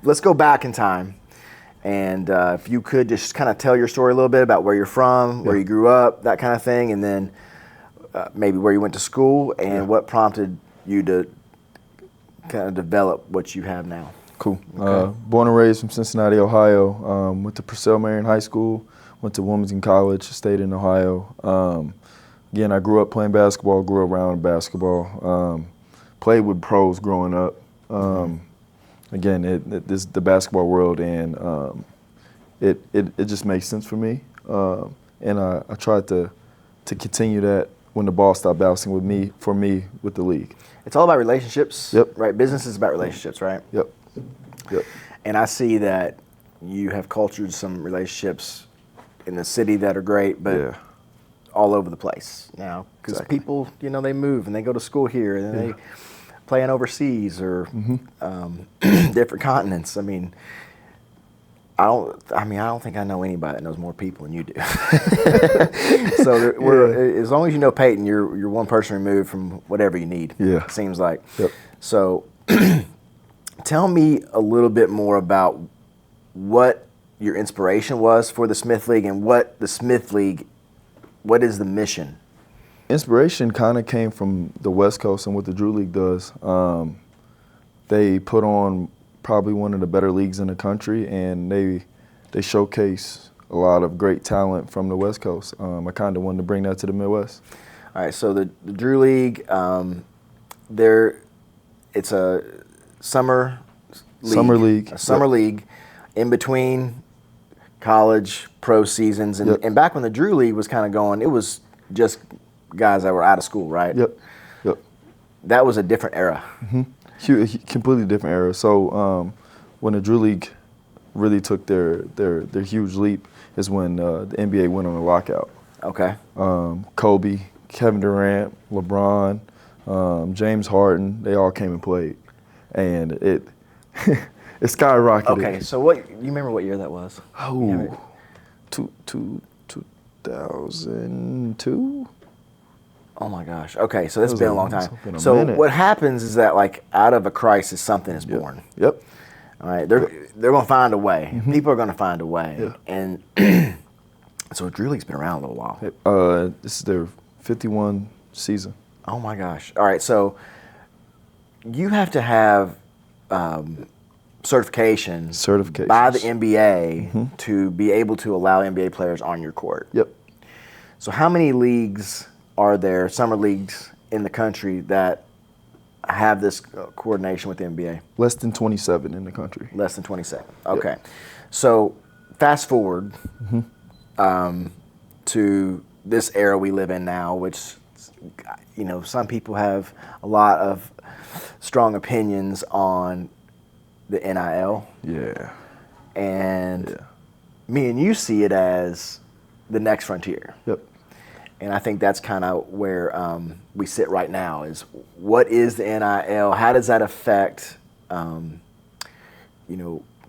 let's go back in time. And if you could just kind of tell your story a little bit about where you're from, where you grew up, that kind of thing, and then maybe where you went to school and what prompted you to kind of develop what you have now. Cool. Okay. Born and raised from Cincinnati, Ohio. Went to Purcell Marion High School, went to Wilmington College, stayed in Ohio. Again, I grew up playing basketball, grew around basketball, played with pros growing up. Again, this is the basketball world, and it just makes sense for me. And I tried to continue that when the ball stopped bouncing with me with the league. It's all about relationships, Yep. right? Business is about relationships, right? Yep. And I see that you have cultured some relationships in the city that are great, but all over the place now. Because people, they move and they go to school here and then they playing overseas or different continents. I don't think I know anybody that knows more people than you do. So as long as you know Payton, you're one person removed from whatever you need. Yeah. It seems like. Yep. So tell me a little bit more about what your inspiration was for the Smith League and what the Smith League, what is the mission? Inspiration kind of came from the West Coast and what the Drew League does. They put on probably one of the better leagues in the country, and they showcase a lot of great talent from the West Coast. I kind of wanted to bring that to the Midwest. All right, so the Drew League, it's a summer league. A summer league in between college, pro seasons. And back when the Drew League was kind of going, it was just guys that were out of school, right? Yep. That was a different era. Completely different era. So when the Drew League really took their huge leap is when the NBA went on a lockout. Okay. Kobe, Kevin Durant, LeBron, James Harden, they all came and played, and it skyrocketed. Okay, so you remember what year that was? Oh, 2002. Oh my gosh. Okay, so that's been a long time. So what happens is that out of a crisis, something is born. Yep. All right, they're going to find a way. People are going to find a way, and so Drew League's been around a little while. This is their 51 season. Oh my gosh! All right, so you have to have certifications by the NBA to be able to allow NBA players on your court. Yep. So how many leagues are there, summer leagues in the country that have this coordination with the NBA? Less than 27 in the country. Less than 27. Okay. Yep. So fast forward to this era we live in now, which, some people have a lot of strong opinions on the NIL. Yeah. And me and you see it as the next frontier. Yep. And I think that's kind of where we sit right now is what is the NIL? How does that affect,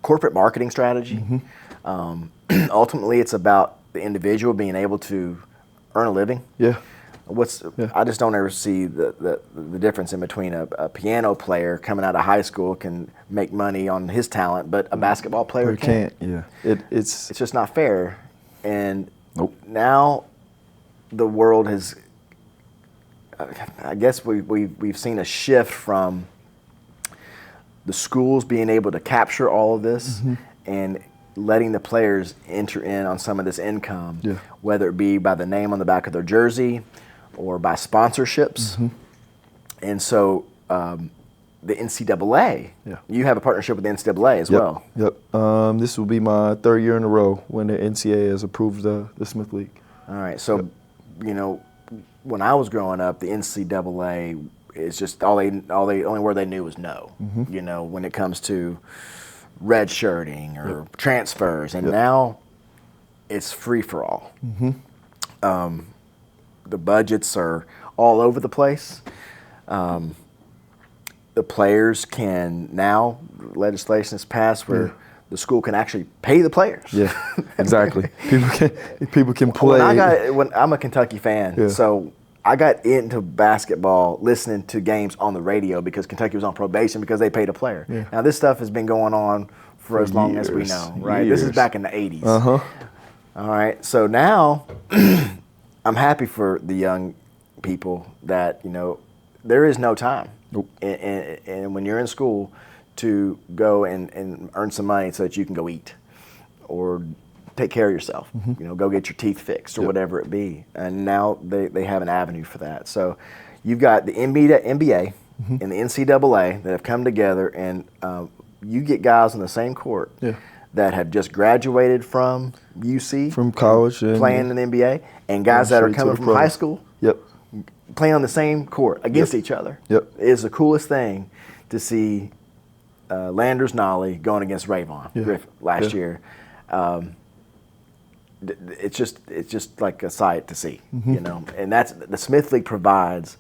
corporate marketing strategy? Ultimately, it's about the individual being able to earn a living. Yeah. I just don't ever see the difference in between a piano player coming out of high school can make money on his talent, but a basketball player can't. Yeah. It's just not fair. And now the world has, I guess we've seen a shift from the schools being able to capture all of this and letting the players enter in on some of this income, whether it be by the name on the back of their jersey or by sponsorships. And so the NCAA, you have a partnership with the NCAA as well. Yep. This will be my third year in a row when the NCAA has approved the Smith League. All right. So, when I was growing up, the NCAA is just only word they knew was no. When it comes to red shirting or transfers, and now it's free for all. The budgets are all over the place. The players can now, legislation is passed where the school can actually pay the players. Yeah, exactly. People can play. When I'm a Kentucky fan, so I got into basketball listening to games on the radio because Kentucky was on probation because they paid a player. Now this stuff has been going on for as long as we years. know, right? This is back in the 80s. Uh-huh. All right. So now I'm happy for the young people that, there is no time. Nope. And when you're in school to go and earn some money so that you can go eat or take care of yourself, go get your teeth fixed or whatever it be. And now they have an avenue for that. So you've got the NBA and the NCAA that have come together, and you get guys on the same court that have just graduated from UC, from college, playing in the NBA, and guys that are coming from high school, playing on the same court against each other. It's the coolest thing to see. Landers Nolly going against Rayvon Griffin last year. It's just like a sight to see, and that's the Smith League provides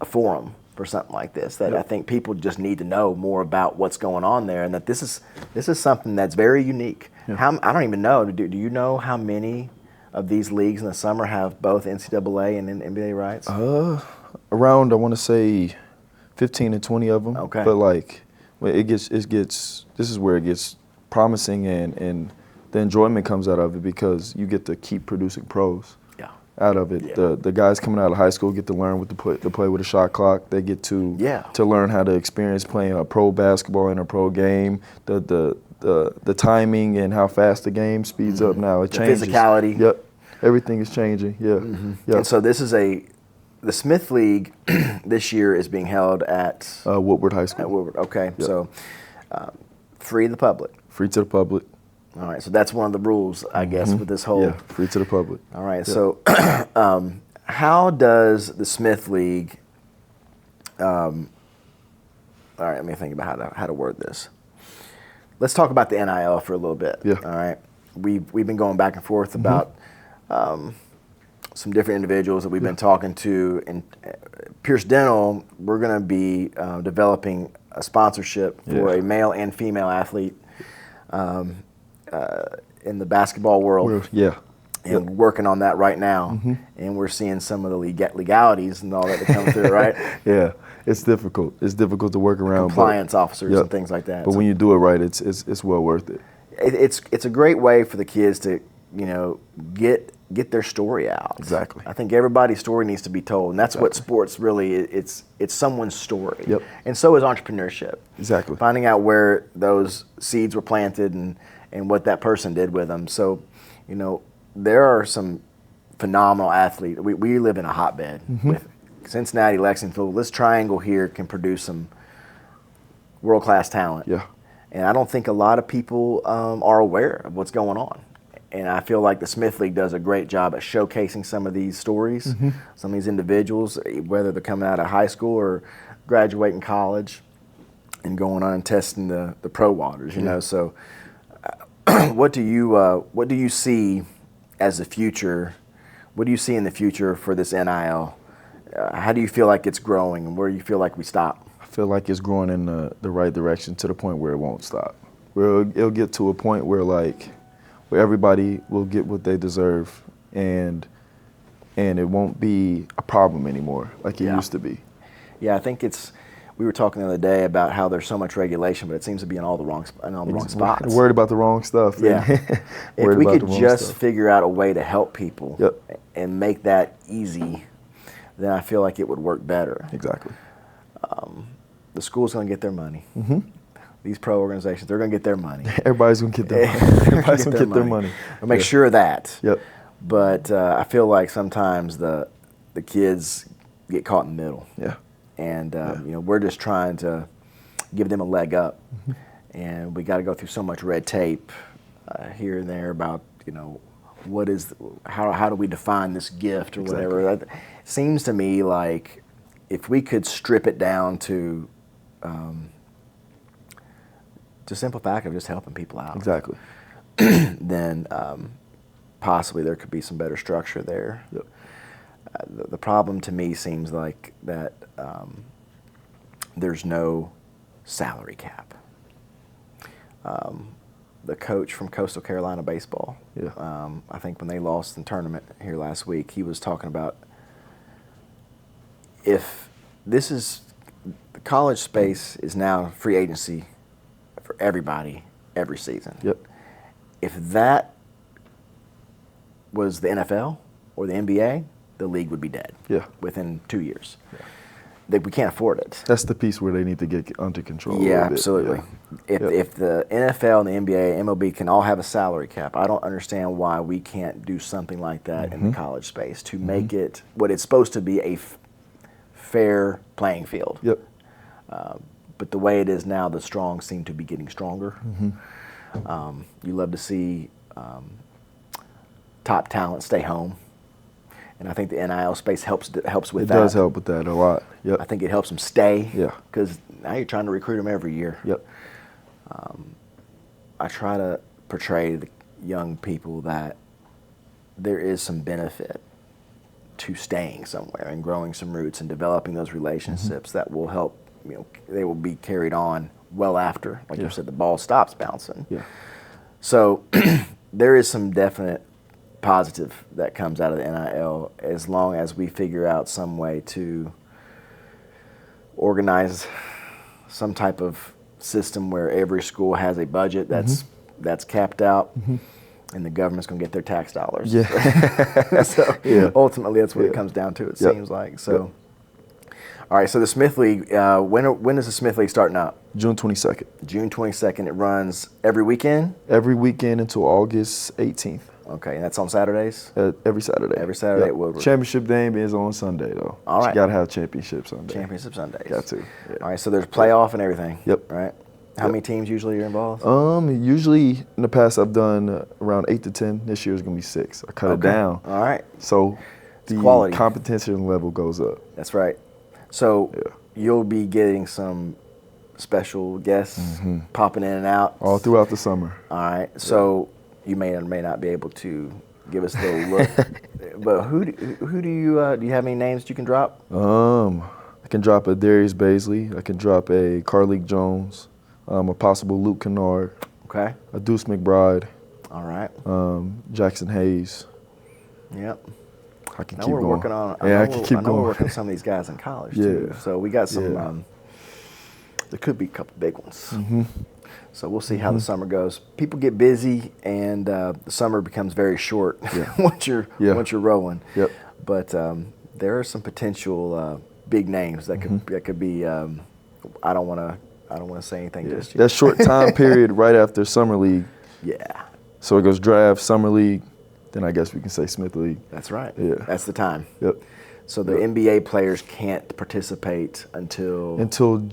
a forum for something like this that I think people just need to know more about what's going on there, and that this is something that's very unique. I don't even know. Do you know how many of these leagues in the summer have both NCAA and NBA rights? Around, I want to say 15 to 20 of them. Okay. But like, this is where it gets promising, and the enjoyment comes out of it because you get to keep producing pros out of it. The guys coming out of high school get to learn to play with a shot clock. They get to learn how to experience playing a pro basketball in a pro game. The timing and how fast the game speeds up now. It changes. The physicality. Yep. Everything is changing. Yeah. And so this is the Smith League this year is being held at Woodward High School. At Woodward. Okay. So free to the public. Free to the public. All right. So that's one of the rules, I guess, with this whole. Yeah. Free to the public. All right. So how does the Smith League? All right. Let me think about how to word this. Let's talk about the NIL for a little bit. Yeah. All right. We've been going back and forth about some different individuals that we've been talking to. In Pearce Dental, we're going to be developing a sponsorship for a male and female athlete in the basketball world. And working on that right now. And we're seeing some of the legalities and all that come through, right? Yeah. It's difficult. It's difficult to work around. Compliance officers and things like that. But when you do it right, it's well worth it. It's a great way for the kids to, get their story out. Exactly. I think everybody's story needs to be told, and that's what sports really is. It's someone's story. Yep. And so is entrepreneurship. Exactly. Finding out where those seeds were planted and what that person did with them. So, there are some phenomenal athletes. We live in a hotbed with Cincinnati, Lexington. This triangle here can produce some world-class talent. Yeah. And I don't think a lot of people are aware of what's going on. And I feel like the Smith League does a great job at showcasing some of these stories, some of these individuals, whether they're coming out of high school or graduating college and going on and testing the pro waters, So what do you see as the future? What do you see in the future for this NIL? How do you feel like it's growing, and where do you feel like we stop? I feel like it's growing in the right direction to the point where it won't stop. Where it'll get to a point where everybody will get what they deserve, and it won't be a problem anymore like it used to be. Yeah, I think we were talking the other day about how there's so much regulation, but it seems to be in all the wrong spots. Worried about the wrong stuff. Yeah. If we could just figure out a way to help people and make that easy, then I feel like it would work better. Exactly. The school's going to get their money. These pro organizations, they're going to get their money. Everybody's going to get their money. Everybody's going to get their money. I'll make sure of that. Yep. But I feel like sometimes the kids get caught in the middle. Yeah. And we're just trying to give them a leg up, and we got to go through so much red tape here and there about how do we define this gift or whatever. It seems to me like if we could strip it down to simple fact of just helping people out. Exactly. Then possibly there could be some better structure there. Yep. The problem to me seems like that there's no salary cap. The coach from Coastal Carolina baseball, I think when they lost in the tournament here last week, he was talking about if this is the college space is now free agency for everybody every season. Yep. If that was the NFL or the NBA, the league would be dead. Yeah. Within 2 years. Yeah. We can't afford it. That's the piece where they need to get under control. Yeah, a little bit. absolutely. Yeah. If the NFL and the NBA, MLB can all have a salary cap, I don't understand why we can't do something like that in the college space to make it what it's supposed to be, a fair playing field. Yep. But the way it is now, the strong seem to be getting stronger. You love to see top talent stay home. And I think the NIL space helps with that. It does help with that a lot. Yep. I think it helps them stay. Yeah. Because now you're trying to recruit them every year. Yep. I try to portray the young people that there is some benefit to staying somewhere and growing some roots and developing those relationships that will help. They will be carried on well after, like you said, the ball stops bouncing. Yeah. So there is some definite positive that comes out of the NIL as long as we figure out some way to organize some type of system where every school has a budget that's capped out, and the government's going to get their tax dollars. Yeah. So ultimately, that's what it comes down to. It seems like so. All right. So the Smith League. When is the Smith League starting up? June 22nd. June 22nd. It runs every weekend. Every weekend until August 18th. Okay, and that's on Saturdays? Every Saturday. Every Saturday Yep. at Woodward. Championship game is on Sunday, though. All right. You got to have championship Sunday. Championship Sundays. Got to. Yeah. All right, so there's playoff and everything. Yep. Right? How many teams usually are involved? Usually in the past I've done around 8 to 10. This year is going to be 6. I cut it down. All right. So the quality. competition level goes up. That's right. So you'll be getting some special guests popping in and out. All throughout the summer. All right. So you may or may not be able to give us a little look. But who do you have any names that you can drop? I can drop a Darius Baisley. I can drop a Carleek Jones, a possible Luke Kennard, Okay. a Deuce McBride, All right. Jackson Hayes. Yep. I can Now keep we're going. working on. Yeah, I can keep I know going. we're working with some of these guys in college too. Yeah. So we got some. Yeah. There could be a couple big ones. So we'll see how the summer goes. People get busy, and the summer becomes very short once you're rolling. Yep. But there are some potential big names that could be. I don't want to say anything just yet. That short time period right after Summer League. Yeah. So it goes draft, Summer League, then I guess we can say Smith League. That's right. Yeah. That's the time. Yep. So the NBA players can't participate until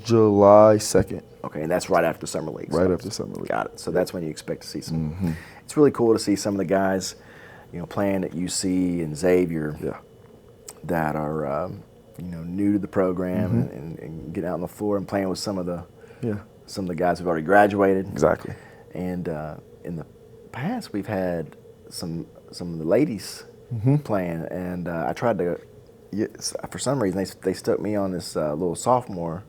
July 2nd. Okay, and that's right after Summer League. Right after Summer League. Got it. So that's when you expect to see some. It's really cool to see some of the guys, playing at UC and Xavier that are, new to the program and getting out on the floor and playing with some of the guys who've already graduated. Exactly. And in the past, we've had some of the ladies playing, and I tried to. For some reason, they stuck me on this little sophomore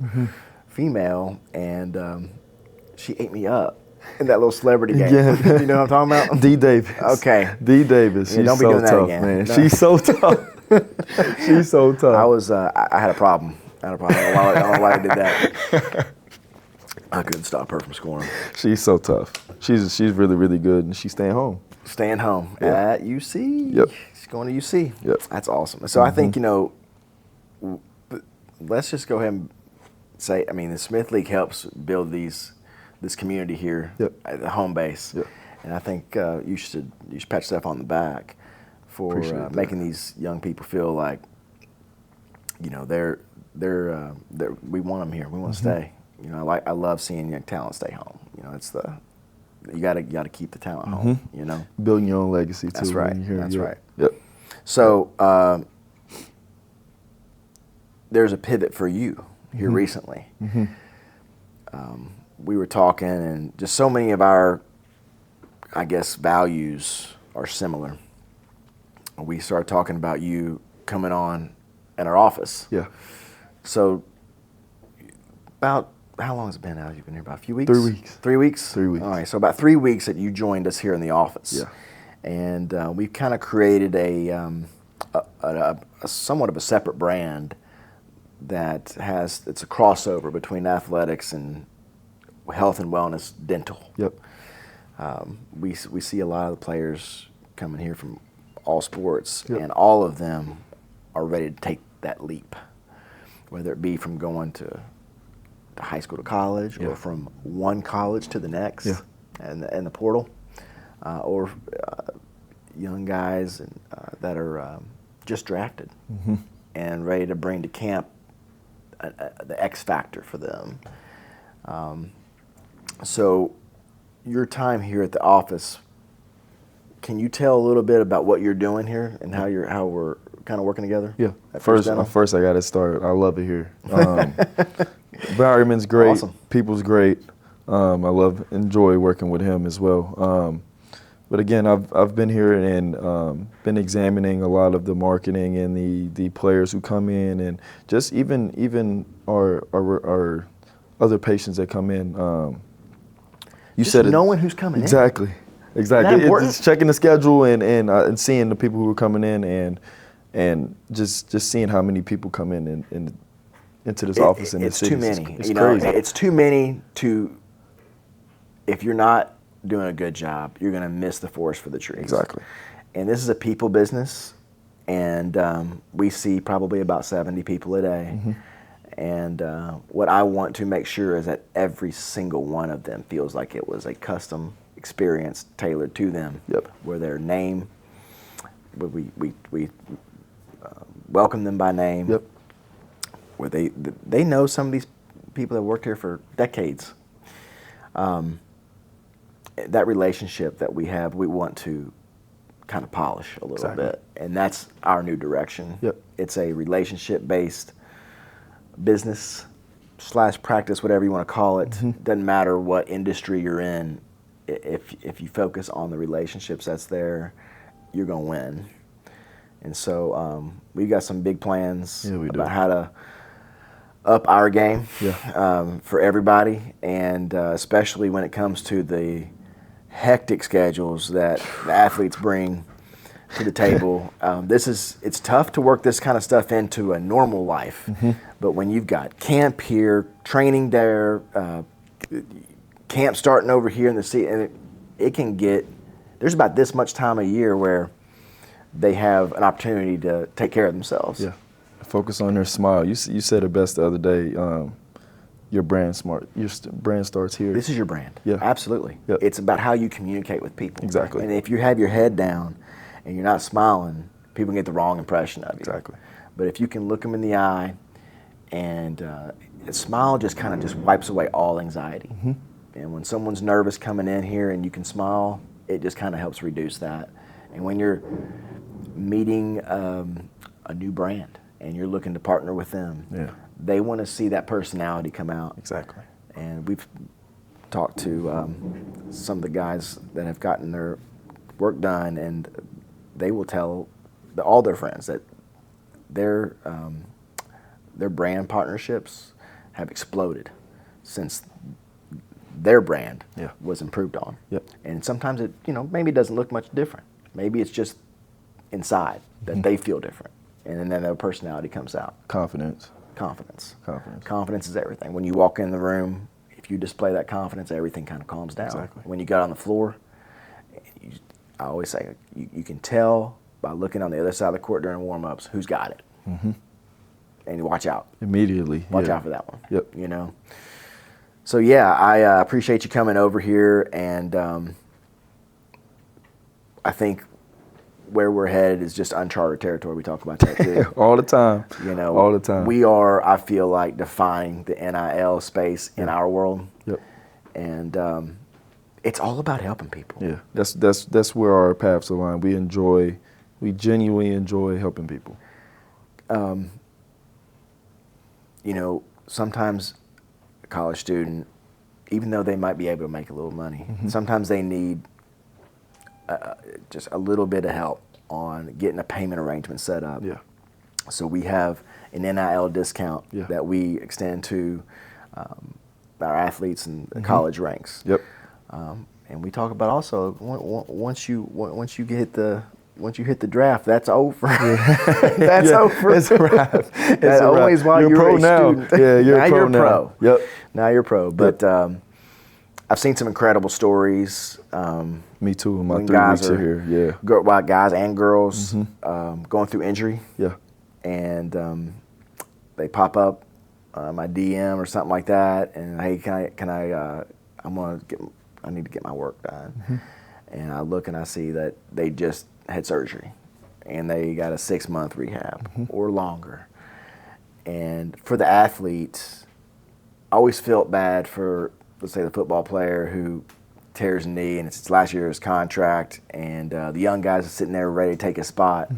female, and she ate me up in that little celebrity game. Yeah. You know what I'm talking about? D. Davis. Okay. D. Davis. Yeah, She's don't be so doing that tough, again. man. No. She's so tough. She's so tough. I had a problem. I don't know why I did that. I couldn't stop her from scoring. She's so tough. She's really, really good, and she's staying home. Staying home at UC. Yep. She's going to UC. Yep. That's awesome. So I think, let's just go ahead and say, the Smith League helps build this community here at the home base. Yep. And I think you should pat yourself on the back for making these young people feel like, they're we want them here. We want to stay. I love seeing young talent stay home. You got to keep the talent home. Building your own legacy too. That's right. That's Yep. right. Yep. So there's a pivot for you here recently. We were talking, and just so many of our, I guess, values are similar. We started talking about you coming on in our office. Yeah. So about, how long has it been now? You've been here about a few weeks? 3 weeks. 3 weeks? 3 weeks. All right, so about 3 weeks that you joined us here in the office. Yeah. And we've kind of created a somewhat of a separate brand that it's a crossover between athletics and health and wellness dental. Yep. we see a lot of the players coming here from all sports, Yep. and all of them are ready to take that leap, whether it be from going to high school to college, Yeah. or from one college to the next, Yeah. and the portal, or young guys that are just drafted Mm-hmm. and ready to bring to camp the X factor for them. So your time here at the office, can you tell a little bit about what you're doing here and how we're kind of working together? Yeah. at First Dental? I got to start. I love it here. Environment's great. Awesome. People's great. I enjoy working with him as well. But again, I've been here and been examining a lot of the marketing and the players who come in, and just even our other patients that come in. You Just said it. knowing who's coming in. Exactly. Isn't that Exactly. important? It's checking the schedule and seeing the people who are coming in and just seeing how many people come in and into this office in the It's city. too many. It's you know, crazy. it's too many to. If you're not doing a good job, you're going to miss the forest for the trees. Exactly. And this is a people business, and we see probably about 70 people a day. Mm-hmm. And what I want to make sure is that every single one of them feels like it was a custom experience tailored to them. Yep. Where their name, where we welcome them by name. Yep. Where they know some of these people that worked here for decades. That relationship that we have, we want to kind of polish a little Exactly. bit, and that's our new direction. Yep. It's a relationship-based business / practice, whatever you want to call it. Mm-hmm. Doesn't matter what industry you're in. If you focus on the relationships that's there, you're gonna win. And so we've got some big plans Yeah, we do. about how to up our game Yeah. for everybody, and especially when it comes to the hectic schedules that the athletes bring to the table. It's tough to work this kind of stuff into a normal life, but when you've got camp here, training there, camp starting over here in the city, and it can get, there's about this much time a year where they have an opportunity to take care of themselves. Yeah. Focus on their smile. You said it best the other day. Your brand smart. Your brand starts here. This is your brand. Yeah. Absolutely. Yep. It's about how you communicate with people. Exactly. And if you have your head down and you're not smiling, people get the wrong impression of you. Exactly. But if you can look them in the eye, and a smile just kind of just wipes away all anxiety. Mm-hmm. And when someone's nervous coming in here and you can smile, it just kind of helps reduce that. And when you're meeting a new brand and you're looking to partner with them, Yeah. they want to see that personality come out. Exactly. And we've talked to some of the guys that have gotten their work done, and they will tell all their friends that their brand partnerships have exploded since their brand Yeah. was improved on. Yep. And sometimes it, maybe it doesn't look much different. Maybe it's just inside that they feel different, and then their personality comes out. Confidence. Confidence. Confidence. Confidence is everything. When you walk in the room, if you display that confidence, everything kind of calms down. Exactly. When you get on the floor, I always say you can tell by looking on the other side of the court during warm-ups who's got it. Mm-hmm. And you watch out. Immediately. Watch yeah. out for that one. Yep. So yeah, I appreciate you coming over here, and I think where we're headed is just uncharted territory. We talk about that too. All the time. All the time. We are, I feel like, defining the NIL space in our world. Yep. And it's all about helping people. Yeah. That's where our paths align. We genuinely enjoy helping people. Sometimes a college student, even though they might be able to make a little money, sometimes they need just a little bit of help on getting a payment arrangement set up. Yeah. So we have an NIL discount Yeah. that we extend to our athletes in the college ranks. Yep. And we talk about also once you hit the draft, that's over. That's over. It's a wrap. It's a always wrap. while You're you're pro a now. student. Yeah, you're now pro you're now. pro. Yep. Now you're pro. But I've seen some incredible stories. Me too. In my when 3 guys weeks here, yeah. Guys and girls going through injury. Yeah. And they pop up my DM or something like that, and hey, I need to get my work done. And I look and I see that they just had surgery, and they got a 6-month rehab or longer. And for the athletes, I always felt bad for, let's say, the football player who tears a knee and it's his last year of his contract, and the young guys are sitting there ready to take a spot.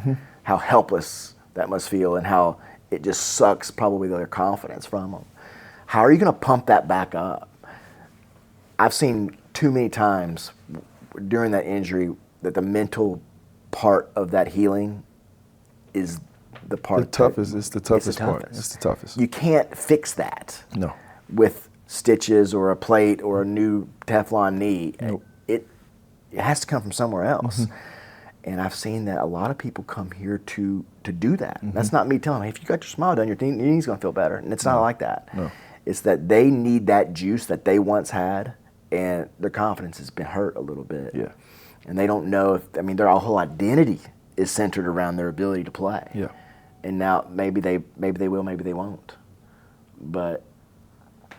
How helpless that must feel, and how it just sucks probably their confidence from them. How are you going to pump that back up? I've seen too many times during that injury that the mental part of that healing is the part. It's the toughest part. It's the toughest. You can't fix that. No. With stitches or a plate or a new Teflon knee. Nope. It has to come from somewhere else. And I've seen that a lot of people come here to do that. That's not me telling them, hey, if you got your smile done, your knee's going to feel better. And it's not like that. No. It's that they need that juice that they once had, and their confidence has been hurt a little bit. Yeah. And they don't know their whole identity is centered around their ability to play. Yeah. And now maybe they will, maybe they won't. But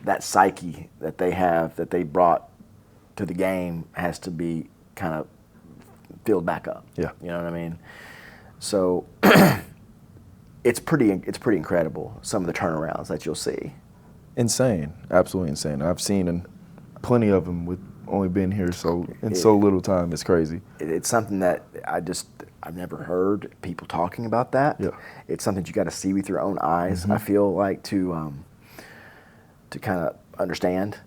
that psyche that they have, that they brought to the game, has to be kind of filled back up. Yeah. You know what I mean? So it's pretty incredible, some of the turnarounds that you'll see. Insane, absolutely insane. I've seen plenty of them with only being here so little time. It's crazy. It's something that I've never heard people talking about that. Yeah. It's something you got to see with your own eyes. I feel like to kind of understand,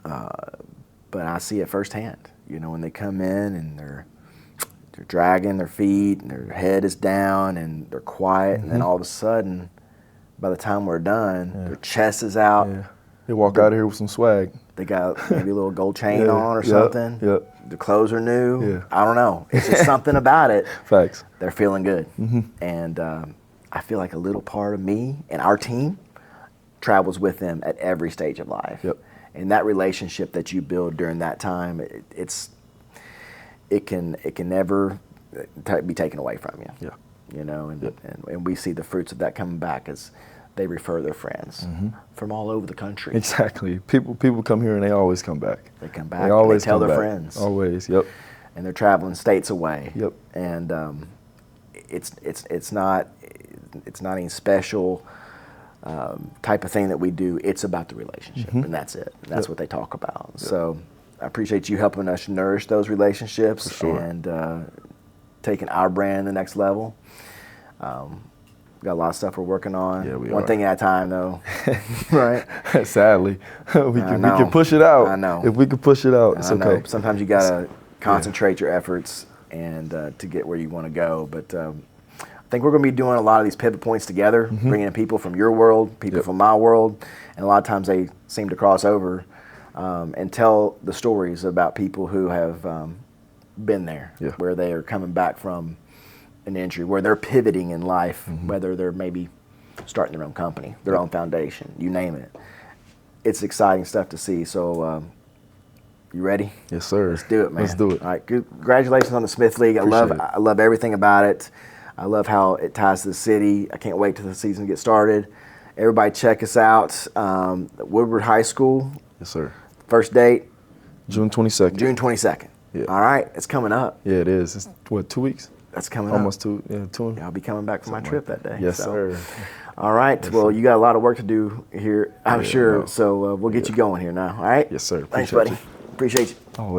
but I see it firsthand. You know, when they come in and they're dragging their feet and their head is down and they're quiet, and then all of a sudden, by the time we're done, their chest is out. Yeah. They walk out of here with some swag. They got maybe a little gold chain on or something. Yep. The clothes are new. Yeah. I don't know. It's just something about it. Facts. They're feeling good. And I feel like a little part of me and our team travels with them at every stage of life. Yep. And that relationship that you build during that time, it can never be taken away from you. Yeah. You know, and we see the fruits of that coming back as they refer their friends from all over the country. Exactly. People come here and they always come back. They come back. They always and they tell come their back. friends. Always. Yep. And they're traveling states away. Yep. And it's not any special type of thing that we do. It's about the relationship, and that's it. And that's what they talk about. Yep. So I appreciate you helping us nourish those relationships. For sure. And taking our brand to the next level. Got a lot of stuff we're working on. Yeah, we One are. thing at a time, though. Right? Sadly, we can push it out. I know. If we can push it out, it's I know. okay. Sometimes you gotta concentrate your efforts and to get where you want to go. But I think we're going to be doing a lot of these pivot points together, bringing in people from your world, people from my world, and a lot of times they seem to cross over and tell the stories about people who have been there, where they are coming back from an injury, where they're pivoting in life, whether they're maybe starting their own company, their own foundation, you name it. It's exciting stuff to see. So you ready? Yes, sir. Let's do it, man. Let's do it. All right. Congratulations on the Smith League. I love everything about it. I love how it ties to the city. I can't wait till the season gets started. Everybody check us out. Woodward High School. Yes, sir. First date? June 22nd. June 22nd. Yeah. All right. It's coming up. Yeah, it is. It's, 2 weeks? That's coming Almost up. 2. Yeah, I'll be coming back from my trip that day. Yes, sir. All right. Yes, well, sir. you got a lot of work to do here, I'm sure. no. So we'll get you going here now. All right? Yes, sir. Thanks, Appreciate buddy. Appreciate you. Oh,